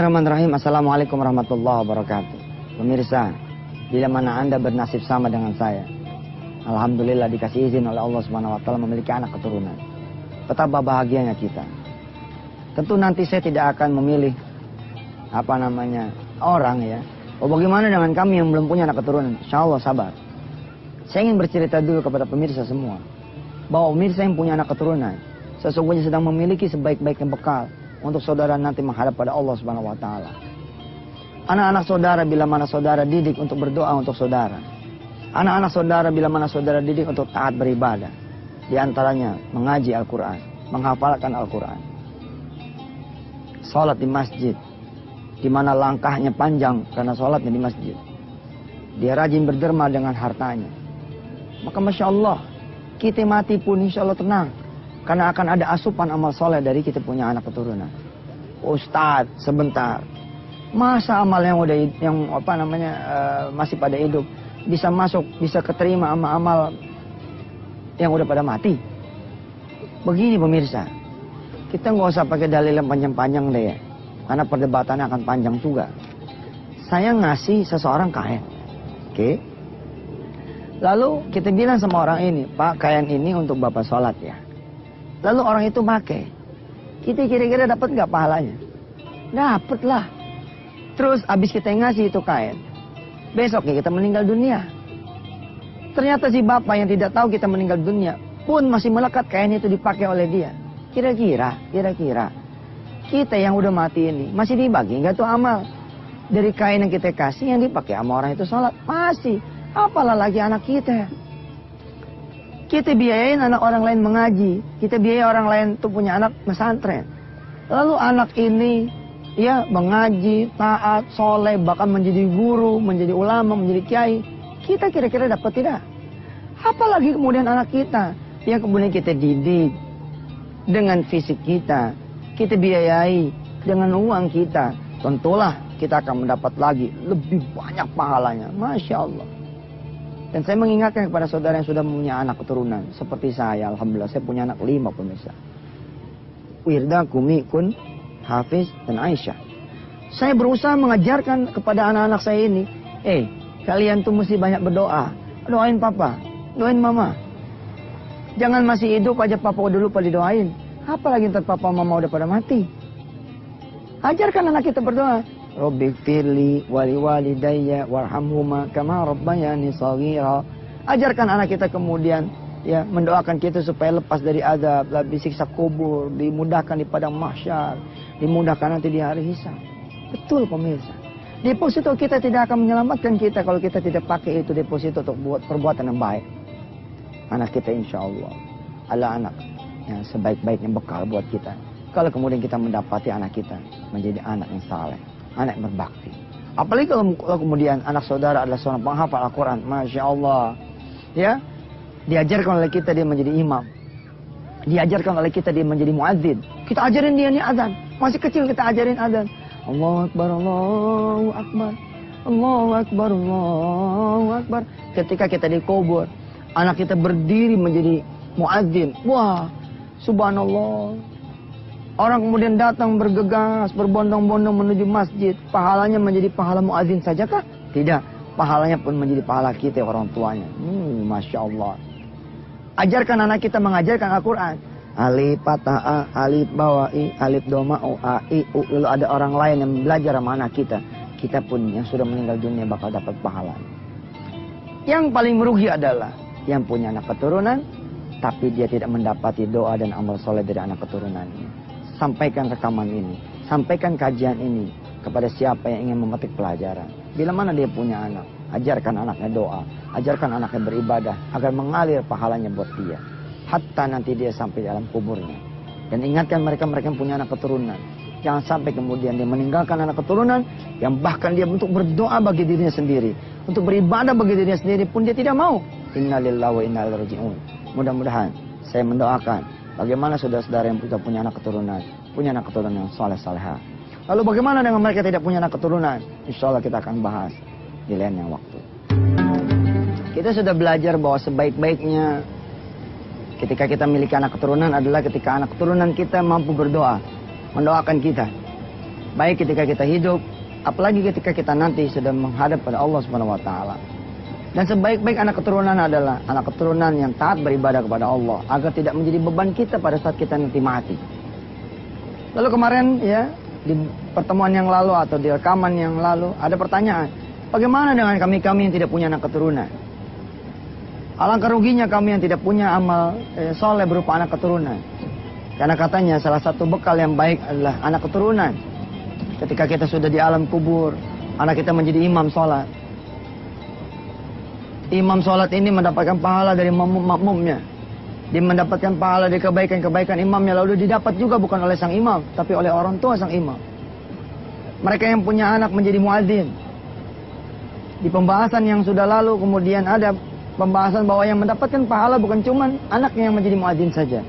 Bismillahirrahmanirrahim. Assalamualaikum warahmatullahi wabarakatuh. Pemirsa, bila mana Anda bernasib sama dengan saya, alhamdulillah dikasih izin oleh Allah Subhanahu wa taala memiliki anak keturunan. Betapa bahagianya kita. Tentu nanti saya tidak akan memilih orang ya. Oh, bagaimana dengan kami yang belum punya anak keturunan? Insyaallah sabar. Saya ingin bercerita dulu kepada pemirsa semua bahwa pemirsa yang punya anak keturunan sesungguhnya sedang memiliki sebaik-baiknya bekal untuk saudara nanti menghadap pada Allah Subhanahu wa taala. Anak-anak saudara bila mana saudara didik untuk berdoa untuk saudara. Anak-anak saudara bila mana saudara didik untuk taat beribadah. Di antaranya mengaji Al-Qur'an, menghafalkan Al-Qur'an. Salat di masjid, di mana langkahnya panjang karena salatnya di masjid. Dia rajin berderma dengan hartanya. Maka Masya Allah, kita mati pun insya Allah tenang. Karena akan ada asupan amal soleh dari kita punya anak keturunan. Ustadz, sebentar. Masa amal yang masih pada hidup bisa masuk, bisa keterima sama amal yang udah pada mati? Begini pemirsa, kita nggak usah pakai dalil yang panjang-panjang deh ya. Karena perdebatannya akan panjang juga. Saya ngasih seseorang kain. Oke? Lalu kita bilang sama orang ini, Pak, kain ini untuk Bapak sholat ya. Lalu orang itu pakai. Kita kira-kira dapat nggak pahalanya? Dapat lah. Terus abis kita ngasih itu kain, besoknya kita meninggal dunia. Ternyata si bapak yang tidak tahu kita meninggal dunia pun masih melekat kain itu dipakai oleh dia. Kira-kira kita yang udah mati ini masih dibagi nggak tuh amal dari kain yang kita kasih yang dipakai sama orang itu sholat? Masih. Apalah lagi anak kita. Kita biayain anak orang lain mengaji. Kita biayai orang lain tuh punya anak pesantren. Lalu anak ini ya mengaji, taat, soleh, bahkan menjadi guru, menjadi ulama, menjadi kiai. Kita kira-kira dapat tidak? Apalagi kemudian anak kita yang kemudian kita didik dengan fisik kita. Kita biayai dengan uang kita. Tentulah kita akan mendapat lagi lebih banyak pahalanya. Masya Allah. Dan saya mengingatkan kepada saudara yang sudah punya anak keturunan. Seperti saya, alhamdulillah saya punya anak 5 pemirsa. Wirda, Kumi, Kun, Hafiz, dan Aisyah. Saya berusaha mengajarkan kepada anak-anak saya ini. Kalian tuh mesti banyak berdoa. Doain papa, doain mama. Jangan masih hidup aja papa udah lupa didoain. Apalagi ntar papa mama udah pada mati. Ajarkan anak kita berdoa. Rabbi firli wali walidayya warhamhuma kama rabbayani shaghira. Ajarkan anak kita kemudian ya mendoakan kita supaya lepas dari azab, dari siksa kubur, dimudahkan di padang mahsyar, dimudahkan nanti di hari hisab. Betul pemirsa. Deposito kita tidak akan menyelamatkan kita kalau kita tidak pakai itu deposito untuk buat perbuatan yang baik. Anak kita insya Allah adalah anak yang sebaik-baiknya bekal buat kita. Kalau kemudian kita mendapati anak kita menjadi anak yang saleh, anak yang berbakti. Apalagi kalau kemudian anak saudara adalah seorang penghafal Al-Quran. Masya Allah. Ya, diajarkan oleh kita dia menjadi imam. Diajarkan oleh kita dia menjadi muadzin. Kita ajarin dia nih azan. Masih kecil kita ajarin azan. Allahu Akbar, Allahu Akbar. Allahu Akbar, Allahu Akbar. Ketika kita dikubur, anak kita berdiri menjadi muadzin. Wah, subhanallah. Orang kemudian datang bergegas, berbondong-bondong menuju masjid. Pahalanya menjadi pahala muadzin sajakah? Tidak. Pahalanya pun menjadi pahala kita orang tuanya. Masya Allah. Ajarkan anak kita mengajarkan Al-Quran. Alif, patah, alif, bawai, alif, doma, a, i, u. Lalu ada orang lain yang belajar sama anak kita. Kita pun yang sudah meninggal dunia bakal dapat pahala. Yang paling merugi adalah yang punya anak keturunan, tapi dia tidak mendapati doa dan amal soleh dari anak keturunannya. Sampaikan rekaman ini, sampaikan kajian ini kepada siapa yang ingin memetik pelajaran. Bila mana dia punya anak, ajarkan anaknya doa, ajarkan anaknya beribadah agar mengalir pahalanya buat dia. Hatta nanti dia sampai dalam kuburnya. Dan ingatkan mereka-mereka yang punya anak keturunan. Jangan sampai kemudian dia meninggalkan anak keturunan yang bahkan dia untuk berdoa bagi dirinya sendiri, untuk beribadah bagi dirinya sendiri pun dia tidak mau. Innalillahi wa inna ilaihi raji'un. Mudah-mudahan saya mendoakan bagaimana saudara-saudara yang sudah punya anak keturunan yang saleh-salehah. Lalu bagaimana dengan mereka tidak punya anak keturunan? Insya Allah kita akan bahas di lain yang waktu. Kita sudah belajar bahwa sebaik-baiknya ketika kita memiliki anak keturunan adalah ketika anak keturunan kita mampu berdoa, mendoakan kita. Baik ketika kita hidup, apalagi ketika kita nanti sedang menghadap pada Allah Subhanahu wa taala. Dan sebaik-baik anak keturunan adalah anak keturunan yang taat beribadah kepada Allah agar tidak menjadi beban kita pada saat kita nanti mati. Lalu kemarin ya, di pertemuan yang lalu atau di rekaman yang lalu ada pertanyaan, bagaimana dengan kami yang tidak punya anak keturunan? Alangkah ruginya kami yang tidak punya amal soleh berupa anak keturunan. Karena katanya salah satu bekal yang baik adalah anak keturunan. Ketika kita sudah di alam kubur, anak kita menjadi imam sholat. Imam sholat ini mendapatkan pahala dari makmumnya. Dia mendapatkan pahala dari kebaikan-kebaikan imamnya. Lalu didapat juga bukan oleh sang imam, tapi oleh orang tua sang imam. Mereka yang punya anak menjadi muadzin. Di pembahasan yang sudah lalu kemudian ada pembahasan bahwa yang mendapatkan pahala bukan cuma anaknya yang menjadi muadzin saja.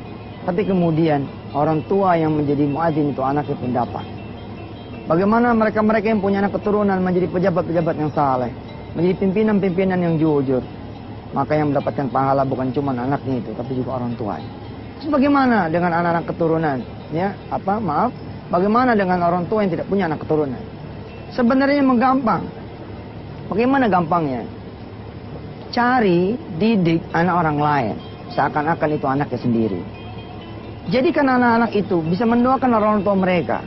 Tapi kemudian orang tua yang menjadi muadzin itu anaknya pun dapat. Bagaimana mereka-mereka yang punya anak keturunan menjadi pejabat-pejabat yang saleh, menjadi pimpinan-pimpinan yang jujur. Maka yang mendapatkan pahala bukan cuma anaknya itu, tapi juga orang tuanya. Terus bagaimana dengan anak-anak keturunan? Ya, bagaimana dengan orang tua yang tidak punya anak keturunan? Sebenarnya menggampang. Bagaimana gampangnya? Cari, didik anak orang lain, seakan-akan itu anaknya sendiri. Jadikan anak-anak itu bisa mendoakan orang tua mereka.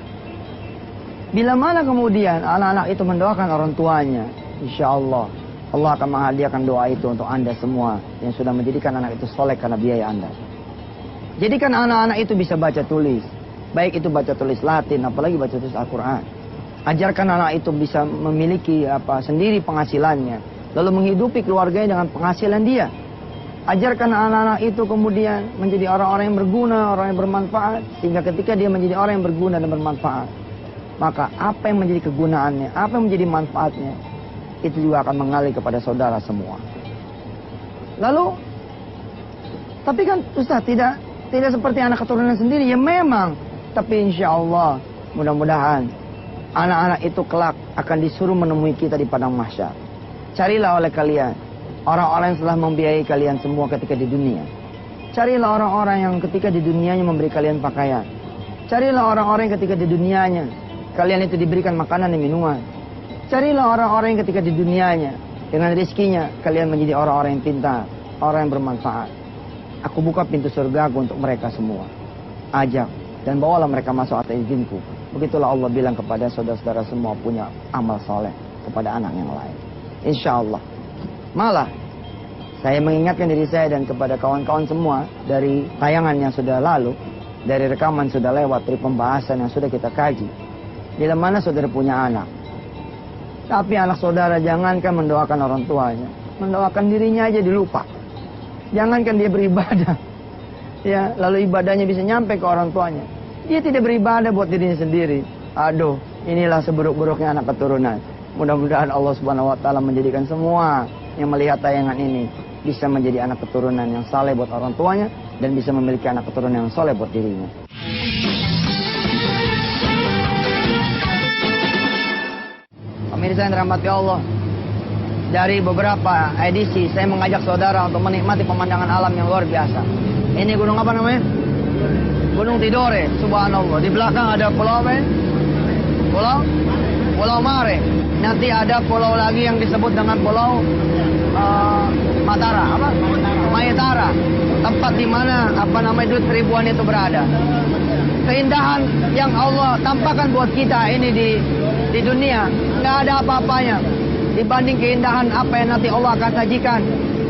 Bila mana kemudian anak-anak itu mendoakan orang tuanya, insya Allah akan menghadiahkan doa itu untuk Anda semua yang sudah menjadikan anak itu soleh karena biaya Anda. Jadikan anak-anak itu bisa baca tulis, baik itu baca tulis Latin, apalagi baca tulis Al-Quran. Ajarkan anak itu bisa memiliki sendiri penghasilannya, lalu menghidupi keluarganya dengan penghasilan dia. Ajarkan anak-anak itu kemudian menjadi orang-orang yang berguna, orang yang bermanfaat, sehingga ketika dia menjadi orang yang berguna dan bermanfaat, maka apa yang menjadi kegunaannya, apa yang menjadi manfaatnya, itu juga akan mengalir kepada saudara semua. Lalu, tapi kan Ustaz tidak seperti anak keturunan sendiri, ya memang. Tapi insya Allah, mudah-mudahan anak-anak itu kelak akan disuruh menemui kita di padang mahsyar. Carilah oleh kalian orang-orang yang telah membiayai kalian semua ketika di dunia. Carilah orang-orang yang ketika di dunianya memberi kalian pakaian. Carilah orang-orang yang ketika di dunianya kalian itu diberikan makanan dan minuman. Carilah orang-orang yang ketika di dunianya dengan rezekinya kalian menjadi orang-orang yang pintar, orang yang bermanfaat. Aku buka pintu surgaku untuk mereka semua. Ajak dan bawalah mereka masuk atas izinku. Begitulah Allah bilang kepada saudara-saudara semua punya amal soleh kepada anak yang lain. Insya Allah. Malah saya mengingatkan diri saya dan kepada kawan-kawan semua dari tayangan yang sudah lalu, dari rekaman sudah lewat, dari pembahasan yang sudah kita kaji. Bila mana saudara punya anak, tapi anak saudara jangankan mendoakan orang tuanya, mendoakan dirinya aja dilupa. Jangankan dia beribadah, ya, lalu ibadahnya bisa nyampe ke orang tuanya. Dia tidak beribadah buat dirinya sendiri. Aduh, inilah seburuk-buruknya anak keturunan. Mudah-mudahan Allah Subhanahu wa taala menjadikan semua yang melihat tayangan ini bisa menjadi anak keturunan yang saleh buat orang tuanya dan bisa memiliki anak keturunan yang saleh buat dirinya. Pemirsa yang dirahmati Allah, dari beberapa edisi saya mengajak saudara untuk menikmati pemandangan alam yang luar biasa. Ini gunung apa namanya? Gunung Tidore, subhanallah. Di belakang ada pulau apa? Pulau Mare. Nanti ada pulau lagi yang disebut dengan pulau Matara, Mayatara. Tempat di mana duit ribuan itu berada. Keindahan yang Allah tampakkan buat kita ini di dunia nggak ada apa-apanya dibanding keindahan apa yang nanti Allah akan sajikan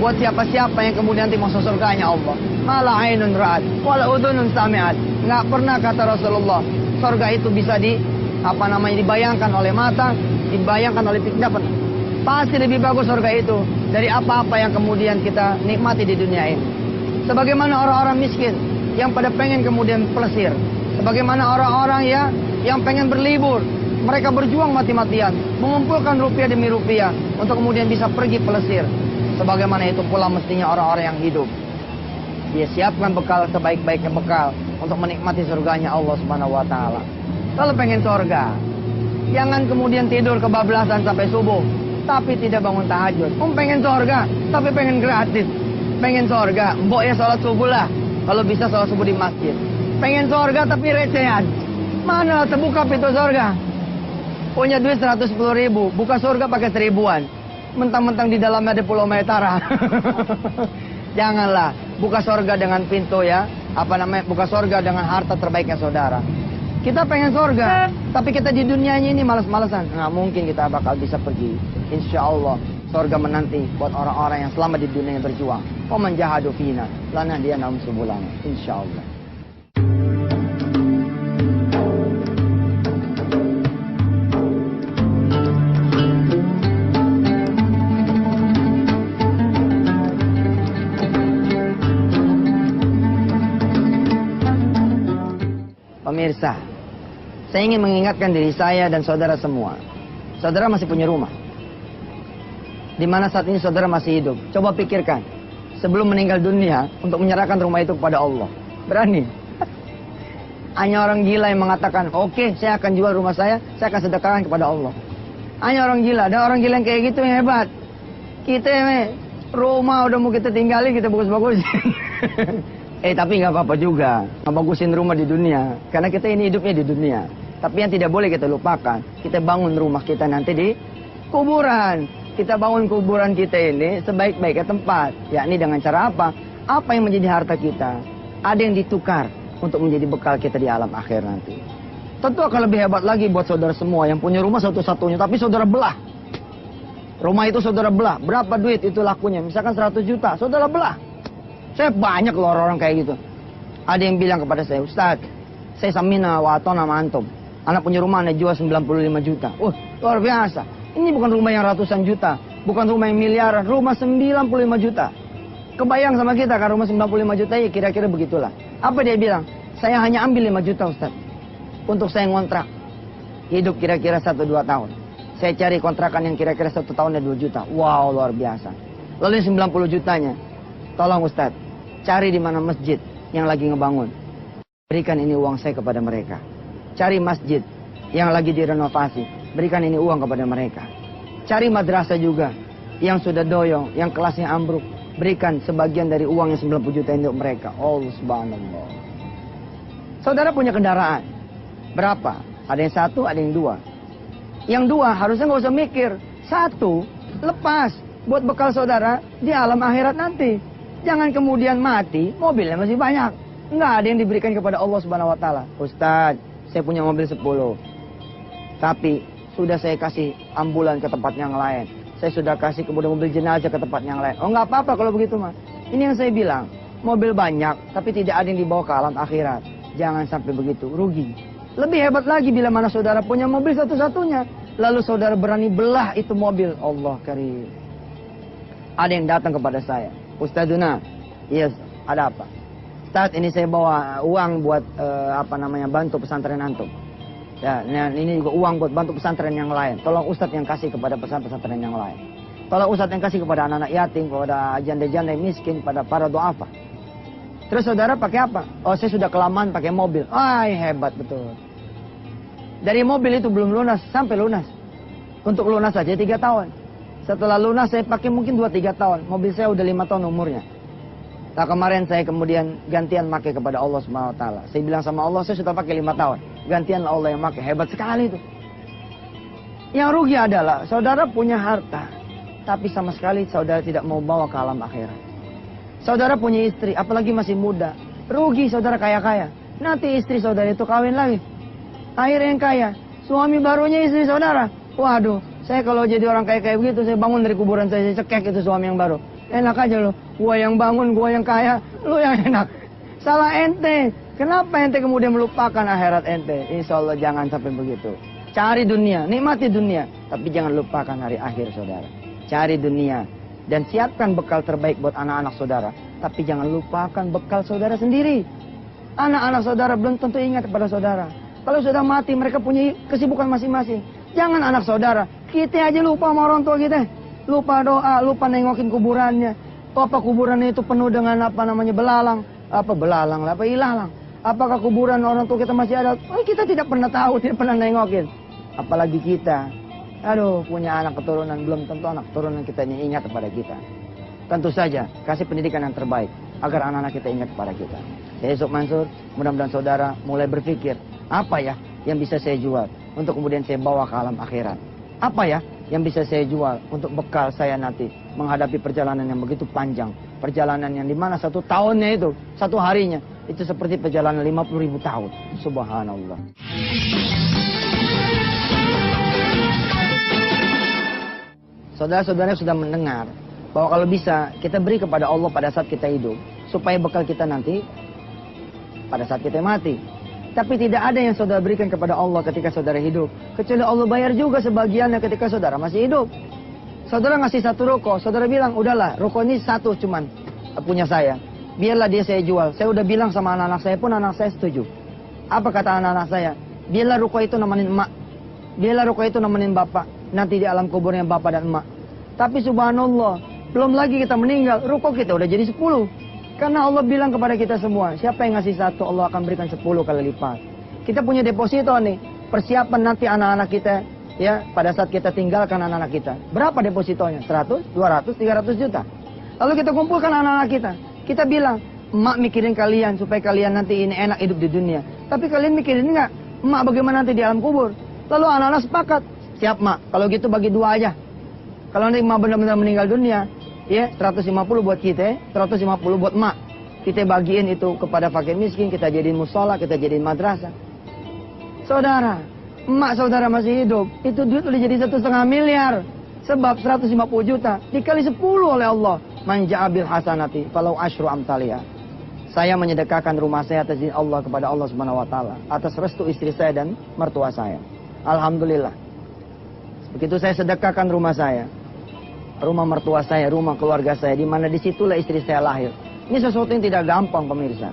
buat siapa-siapa yang kemudian nanti masuk surganya Allah. Malah ainun ra'at, wala udhunun sami'at. Nggak pernah kata Rasulullah, surga itu bisa dibayangkan oleh mata, dibayangkan oleh pikiran. Pasti lebih bagus surga itu dari apa-apa yang kemudian kita nikmati di dunia ini. Sebagaimana orang-orang miskin yang pada pengen kemudian pelesir, sebagaimana orang-orang yang pengen berlibur, mereka berjuang mati-matian, mengumpulkan rupiah demi rupiah untuk kemudian bisa pergi pelesir. Sebagaimana itu pula mestinya orang-orang yang hidup. Dia siapkan bekal sebaik-baiknya bekal untuk menikmati surganya Allah Subhanahu wa taala. Kalau pengen surga, jangan kemudian tidur kebablasan sampai subuh, tapi tidak bangun tahajud. Pengen surga, tapi pengen gratis. Pengen surga, mbok ya sholat subuh lah. Kalau bisa sholat subuh di masjid. Pengen surga tapi recehan. Mana terbuka pintu surga? Punya duit 110.000, buka surga pakai 1.000-an. Mentang-mentang di dalamnya ada Pulau Mayatara. Janganlah, buka surga dengan pintu ya. Buka surga dengan harta terbaiknya saudara. Kita pengen surga, tapi kita di dunianya ini malas-malasan. Nggak mungkin kita bakal bisa pergi. Insya Allah, surga menanti buat orang-orang yang selama di dunia berjuang. Waman jahadu fina, lana dia naum subulana. Insya Allah. Pemirsa, saya ingin mengingatkan diri saya dan saudara semua. Saudara masih punya rumah. Di mana saat ini saudara masih hidup. Coba pikirkan, sebelum meninggal dunia, untuk menyerahkan rumah itu kepada Allah. Berani? Hanya orang gila yang mengatakan, oke, saya akan jual rumah saya akan sedekahkan kepada Allah. Hanya orang gila, ada orang gila yang kayak gitu yang hebat. Kita rumah udah mau kita tinggalin, kita bagus-bagusin. Tapi nggak apa-apa juga, ngebagusin rumah di dunia. Karena kita ini hidupnya di dunia. Tapi yang tidak boleh kita lupakan, kita bangun rumah kita nanti di kuburan. Kita bangun kuburan kita ini sebaik-baiknya tempat. Yakni dengan cara apa? Apa yang menjadi harta kita? Ada yang ditukar untuk menjadi bekal kita di alam akhir nanti. Tentu akan lebih hebat lagi buat saudara semua yang punya rumah satu-satunya. Tapi saudara belah. Rumah itu saudara belah. Berapa duit itu lakunya? Misalkan 100 juta. Saudara belah. Saya banyak loh orang-orang kayak gitu. Ada yang bilang kepada saya, Ustaz, saya samina waton sama antum. Anak punya rumah, anak jual 95 juta. Luar biasa. Ini bukan rumah yang ratusan juta. Bukan rumah yang miliaran. Rumah 95 juta. Kebayang sama kita kan rumah 95 juta ya kira-kira begitulah. Apa dia bilang? Saya hanya ambil 5 juta Ustaz. Untuk saya ngontrak. Hidup kira-kira 1-2 tahun. Saya cari kontrakan yang kira-kira 1 tahunnya 2 juta. Wow, luar biasa. Lalu 90 jutanya. Tolong Ustaz, cari di mana masjid yang lagi ngebangun. Berikan ini uang saya kepada mereka. Cari masjid yang lagi direnovasi. Berikan ini uang kepada mereka. Cari madrasah juga yang sudah doyong, yang kelasnya ambruk. Berikan sebagian dari uang yang 90 juta ini untuk mereka. Allah subhanallah. Saudara punya kendaraan. Berapa? Ada yang 1, ada yang 2. Yang 2 harusnya nggak usah mikir. 1, lepas. Buat bekal saudara di alam akhirat nanti. Jangan kemudian mati, mobilnya masih banyak. Nggak ada yang diberikan kepada Allah Subhanahu wa Ta'ala. Ustaz, saya punya mobil 10. Tapi sudah saya kasih ambulan ke tempat yang lain. Saya sudah kasih kemudian mobil jenazah ke tempat yang lain. Oh nggak apa-apa kalau begitu mas. Ini yang saya bilang. Mobil banyak, tapi tidak ada yang dibawa ke alam akhirat. Jangan sampai begitu, rugi. Lebih hebat lagi bila mana saudara punya mobil satu-satunya. Lalu saudara berani belah itu mobil. Allah karim. Ada yang datang kepada saya. Ustadzuna, yes, ada apa? Saat ini saya bawa uang buat bantu pesantren antum. Ya, ini juga uang buat bantu pesantren yang lain. Tolong Ustadz yang kasih kepada pesantren yang lain. Tolong Ustadz yang kasih kepada anak-anak yatim, kepada janda-janda miskin, pada para du'afa. Terus saudara pakai apa? Oh, saya sudah kelamaan pakai mobil. Hebat betul. Dari mobil itu belum lunas sampai lunas. Untuk lunas saja 3 tahun. Setelah lunas saya pakai mungkin 2-3 tahun. Mobil saya udah 5 tahun umurnya. Nah kemarin saya kemudian gantian pakai kepada Allah Subhanahu wa Ta'ala. Saya bilang sama Allah, saya sudah pakai 5 tahun. Gantian Allah yang pakai. Hebat sekali itu. Yang rugi adalah saudara punya harta, tapi sama sekali saudara tidak mau bawa ke alam akhirat. Saudara punya istri, apalagi masih muda. Rugi saudara kaya-kaya. Nanti istri saudara itu kawin lagi. Akhirnya yang kaya. Suami barunya istri saudara. Waduh. Saya kalau jadi orang kayak begitu, saya bangun dari kuburan saya cekek itu suami yang baru. Enak aja loh, gua yang bangun, gua yang kaya, lu yang enak. Salah ente. Kenapa ente kemudian melupakan akhirat ente? Insya Allah jangan sampai begitu. Cari dunia, nikmati dunia. Tapi jangan lupakan hari akhir saudara. Cari dunia. Dan siapkan bekal terbaik buat anak-anak saudara. Tapi jangan lupakan bekal saudara sendiri. Anak-anak saudara belum tentu ingat kepada saudara. Kalau sudah mati, mereka punya kesibukan masing-masing. Jangan anak saudara, kita aja lupa sama orang tua kita. Lupa doa, lupa nengokin kuburannya. Apa kuburannya itu penuh dengan belalang. Belalang, ilalang. Apakah kuburan orang tua kita masih ada? Kita tidak pernah tahu, tidak pernah nengokin. Apalagi kita. Punya anak keturunan, belum tentu anak keturunan kita ini ingat kepada kita. Tentu saja, kasih pendidikan yang terbaik. Agar anak-anak kita ingat kepada kita. Saya Yusuf Mansur, mudah-mudahan saudara mulai berpikir. Apa ya yang bisa saya jual? untuk kemudian saya bawa ke alam akhirat. Apa ya yang bisa saya jual untuk bekal saya nanti menghadapi perjalanan yang begitu panjang. Perjalanan yang dimana 1 tahunnya itu, 1 harinya, itu seperti perjalanan 50.000 tahun. Subhanallah. Saudara-saudara sudah mendengar bahwa kalau bisa kita beri kepada Allah pada saat kita hidup, supaya bekal kita nanti pada saat kita mati. Tapi tidak ada yang saudara berikan kepada Allah ketika saudara hidup, kecuali Allah bayar juga sebagiannya ketika saudara masih hidup. Saudara ngasih 1 ruko, saudara bilang, udahlah, ruko ini 1 cuman punya saya. Biarlah dia saya jual. Saya udah bilang sama anak-anak saya pun anak saya setuju. Apa kata anak-anak saya? Biarlah ruko itu nemenin emak. Biarlah ruko itu nemenin bapak. Nanti di alam kuburnya bapak dan emak. Tapi subhanallah, belum lagi kita meninggal, ruko kita udah jadi 10. Karena Allah bilang kepada kita semua, siapa yang ngasih 1, Allah akan berikan 10 kali lipat. Kita punya deposito nih, persiapan nanti anak-anak kita, ya, pada saat kita tinggalkan anak-anak kita. Berapa depositonya? 100, 200, 300 juta. Lalu kita kumpulkan anak-anak kita. Kita bilang, emak mikirin kalian supaya kalian nanti ini enak hidup di dunia. Tapi kalian mikirin enggak, emak bagaimana nanti di alam kubur? Lalu anak-anak sepakat, siap mak, kalau gitu bagi 2 aja. Kalau nanti emak benar-benar meninggal dunia, ya 150 buat kita, 150 buat emak. Kita bagiin itu kepada fakir miskin, kita jadiin musola, kita jadiin madrasah. Saudara, emak saudara masih hidup, itu duit udah jadi 1,5 miliar. Sebab 150 juta dikali 10 oleh Allah. Man ja'a bil hasanati falau asyru amtalia. Saya menyedekahkan rumah saya atas izin Allah kepada Allah Subhanahu wa taala, atas restu istri saya dan mertua saya. Alhamdulillah. Begitu saya sedekahkan rumah saya, rumah mertua saya, rumah keluarga saya, di mana disitulah istri saya lahir. Ini sesuatu yang tidak gampang pemirsa.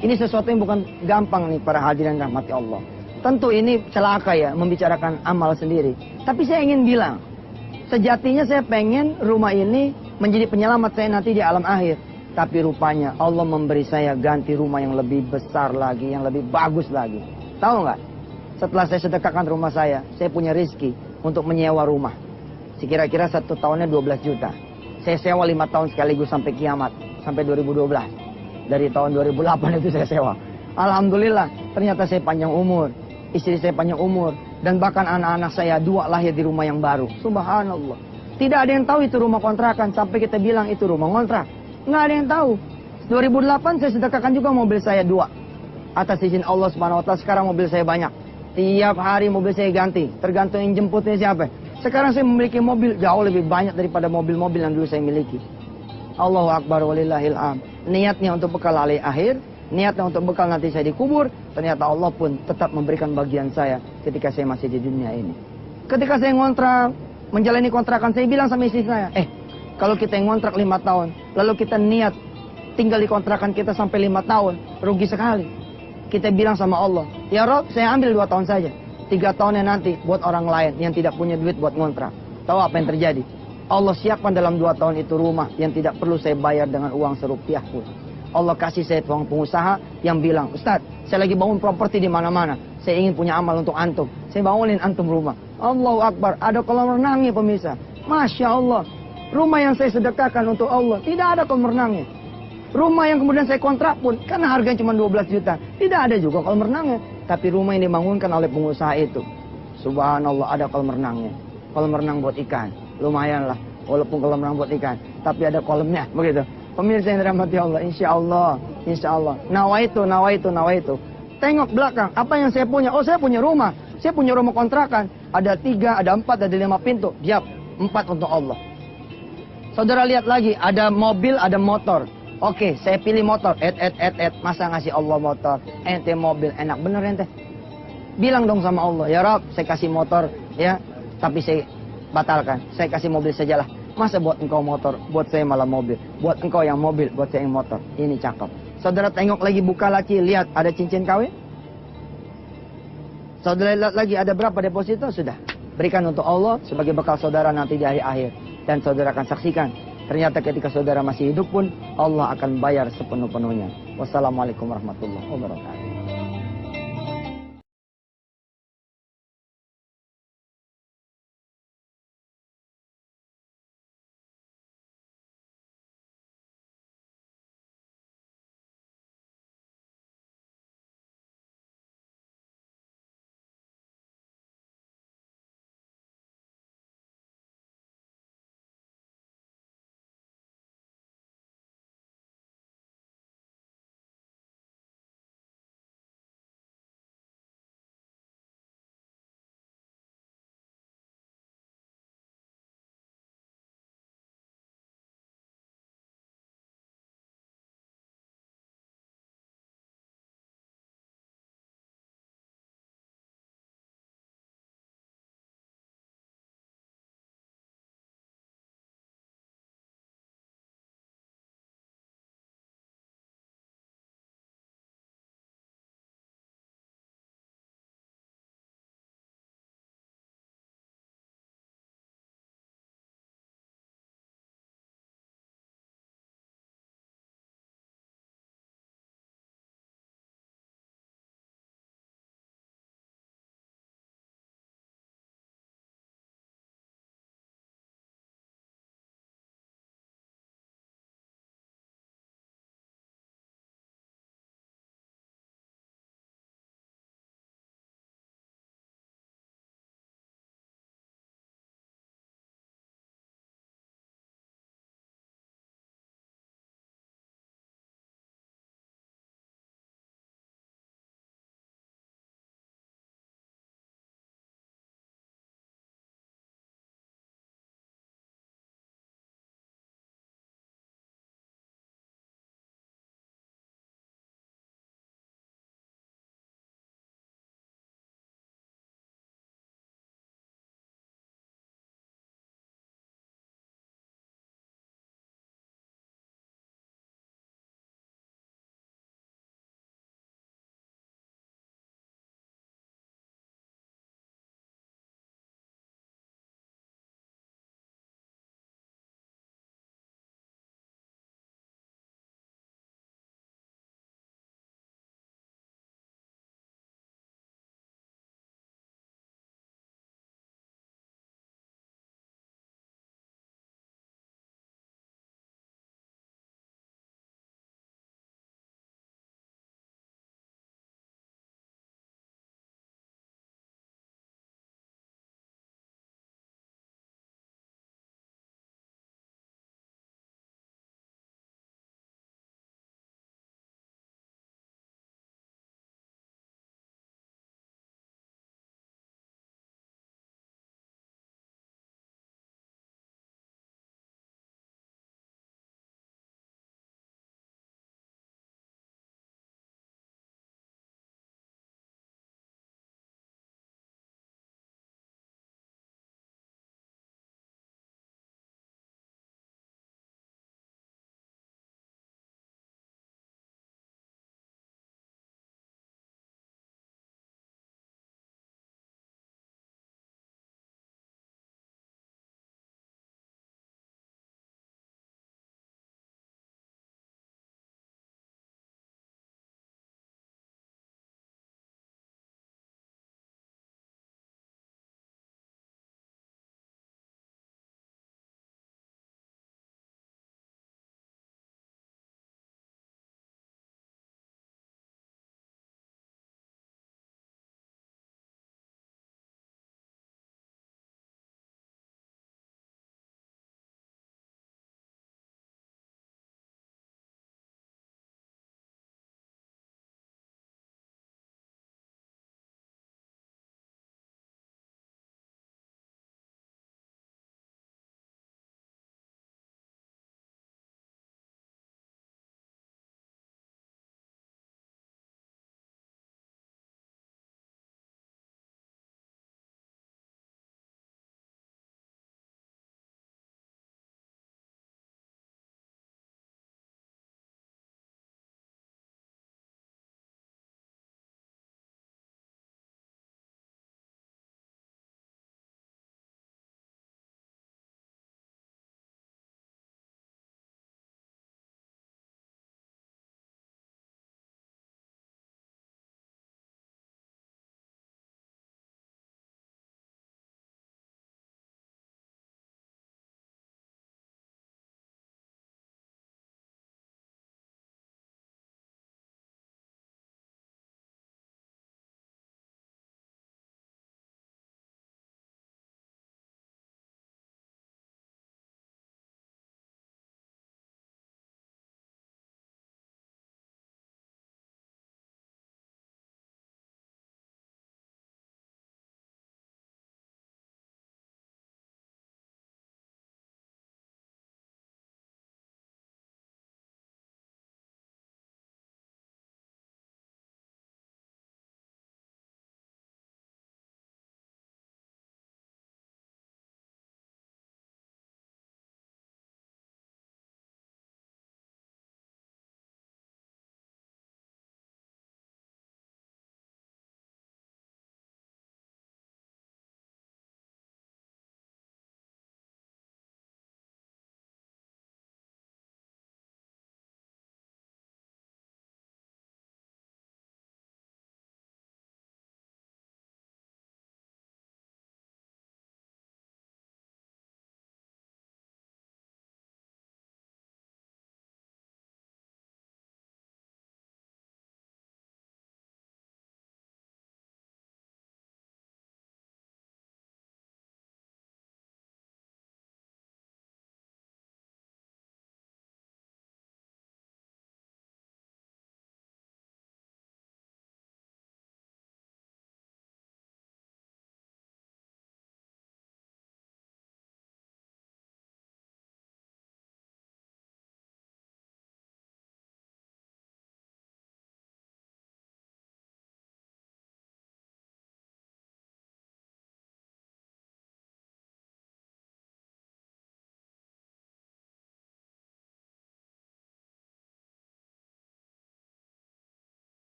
Ini sesuatu yang bukan gampang nih para hadirin rahmati Allah. Tentu ini celaka ya membicarakan amal sendiri. Tapi saya ingin bilang, sejatinya saya pengen rumah ini menjadi penyelamat saya nanti di alam akhir. Tapi rupanya Allah memberi saya ganti rumah yang lebih besar lagi, yang lebih bagus lagi. Tahu nggak? Setelah saya sedekahkan rumah saya punya rezeki untuk menyewa rumah. Sekira-kira 1 tahunnya 12 juta. Saya sewa 5 tahun sekaligus sampai kiamat. Sampai 2012. Dari tahun 2008 itu saya sewa. Alhamdulillah, ternyata saya panjang umur. Istri saya panjang umur. Dan bahkan anak-anak saya 2 lahir di rumah yang baru. Subhanallah. Tidak ada yang tahu itu rumah kontrakan. Sampai kita bilang itu rumah kontrak. Nggak ada yang tahu. 2008 saya sedekahkan juga mobil saya 2. Atas izin Allah Subhanahu wa taala sekarang mobil saya banyak. Tiap hari mobil saya ganti. Tergantung yang jemputnya siapa. Sekarang saya memiliki mobil jauh lebih banyak daripada mobil-mobil yang dulu saya miliki. Allahu Akbar walillahil am. Niatnya untuk bekal akhir, niatnya untuk bekal nanti saya dikubur, ternyata Allah pun tetap memberikan bagian saya ketika saya masih di dunia ini. Ketika saya ngontrak, menjalani kontrakan, saya bilang sama istri saya, kalau kita yang ngontrak 5 tahun, lalu kita niat tinggal di kontrakan kita sampai 5 tahun, rugi sekali. Kita bilang sama Allah, ya Rob, saya ambil 2 tahun saja. 3 tahunnya nanti buat orang lain yang tidak punya duit buat ngontrak. Tahu apa yang terjadi? Allah siapkan dalam 2 tahun itu rumah yang tidak perlu saya bayar dengan uang serupiah pun. Allah kasih saya tuang pengusaha yang bilang, Ustaz, saya lagi bangun properti di mana-mana. Saya ingin punya amal untuk antum. Saya bangunin antum rumah. Allahu Akbar, ada kolam renangnya pemirsa. Masya Allah. Rumah yang saya sedekahkan untuk Allah, tidak ada kolam renangnya. Rumah yang kemudian saya kontrak pun, karena harganya cuma 12 juta. Tidak ada juga kolam renangnya. Tapi rumah yang dibangunkan oleh pengusaha itu, subhanallah, ada kolam renangnya. Kolam renang buat ikan. Lumayan lah, walaupun kolam renang buat ikan. Tapi ada kolamnya, begitu. Pemirsa yang dirahmati Allah, insya Allah. Nawaitu. Tengok belakang, apa yang saya punya? Oh, saya punya rumah. Saya punya rumah kontrakan. Ada 3, ada 4, ada 5 pintu. Diap, 4 untuk Allah. Saudara lihat lagi, ada mobil, ada motor. Oke, saya pilih motor. Masa ngasih Allah motor? Ente mobil, enak bener ente. Bilang dong sama Allah, ya Rob, saya kasih motor, ya, tapi saya batalkan. Saya kasih mobil sajalah. Masa buat engkau motor, buat saya malah mobil. Buat engkau yang mobil, buat saya yang motor. Ini cakep. Saudara tengok lagi, buka laci, lihat ada cincin kawin. Saudara lihat lagi, ada berapa deposito? Sudah. Berikan untuk Allah sebagai bekal saudara nanti di hari akhir. Dan saudara akan saksikan. Ternyata ketika saudara masih hidup pun, Allah akan bayar sepenuh-penuhnya. Wassalamualaikum warahmatullahi wabarakatuh.